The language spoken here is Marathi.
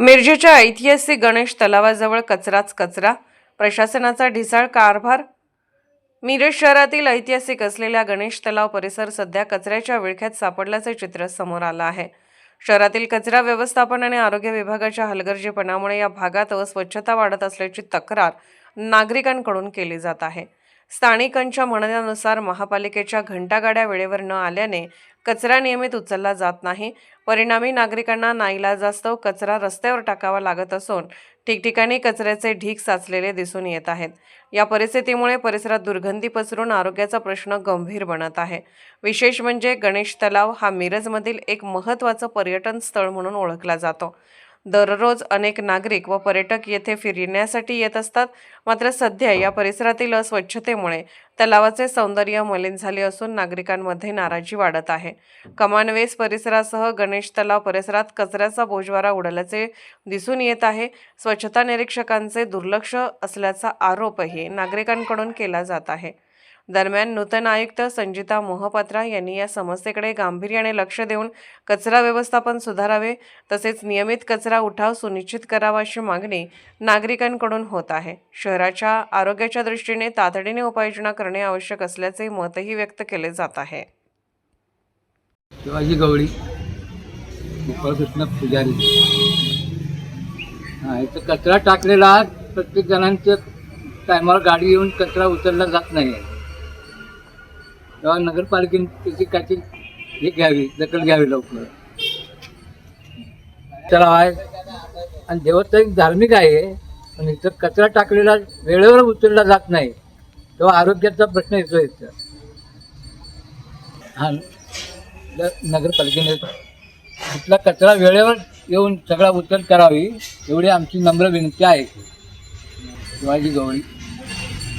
मिरजेच्या ऐतिहासिक गणेश तलावाजवळ कचराच कचरा, प्रशासनाचा ढिसाळ कारभार। मिरज शहरातील ऐतिहासिक असलेल्या गणेश तलाव परिसर सध्या कचऱ्याच्या विळख्यात सापडल्याचे चित्र समोर आलं आहे। शहरातील कचरा व्यवस्थापन आणि आरोग्य विभागाच्या हलगर्जीपणामुळे या भागात अस्वच्छता वाढत असल्याची तक्रार नागरिकांकडून केली जात आहे। स्थानिकांच्या म्हणण्यानुसार महापालिकेच्या घंटागाड्या वेळेवर न आल्याने कचरा नियमित उचलला जात नाही। परिणामी नागरिकांना नाईलाजास्तव कचरा रस्त्यावर टाकावा लागत असून ठिकठिकाणी कचऱ्याचे ढीग साचलेले दिसून येत आहेत। या परिस्थितीमुळे परिसरात दुर्गंधी पसरून आरोग्याचा प्रश्न गंभीर बनत आहे। विशेष म्हणजे गणेश तलाव हा मिरजमधील एक महत्त्वाचं पर्यटन स्थळ म्हणून ओळखला जातो। दररोज अनेक नागरिक व पर्यटक येथे फिरण्यासाठी येत असतात। मात्र सध्या या परिसरातील अस्वच्छतेमुळे तलावाचे सौंदर्य मलिन झाले असून नागरिकांमध्ये नाराजी वाढत आहे। कमानवेस परिसरासह गणेश तलाव परिसरात कचऱ्याचा बोजवारा उडाल्याचे दिसून येत आहे। स्वच्छता निरीक्षकांचे दुर्लक्ष असल्याचा आरोपही नागरिकांकडून केला जात आहे। दरम्यान नूतन आयुक्त संजिता मोहपात्रा यांनी या समस्येकडे गांभीर्याने लक्ष देऊन कचरा व्यवस्थापन सुधारावे तसेच नियमित कचरा उठाव सुनिश्चित करावा अशी मागणी नागरिकांकडून होत आहे। शहराच्या आरोग्याच्या दृष्टीने तातडीने उपाययोजना करणे आवश्यक असल्याचे मतही व्यक्त केले जात आहे। शिवाजी गवळी, गोपाळकृष्ण पुजारी। इथं कचरा टाकलेला प्रत्येक जणांच्या टायमावर गाडी येऊन कचरा उचलला जात नाही। तेव्हा नगरपालिकेने त्याची काहीतरी हे घ्यावी, दखल घ्यावी लवकर। तलाव आहे आणि देवस्थान एक धार्मिक आहे, पण इथं कचरा टाकलेला वेळेवर उचलला जात नाही, तेव्हा आरोग्याचा प्रश्न येतो। इथं हा नगरपालिकेने इथला कचरा वेळेवर येऊन सगळा उचल करावी एवढी आमची नम्र विनंती आहे। शिवाजी गवळी।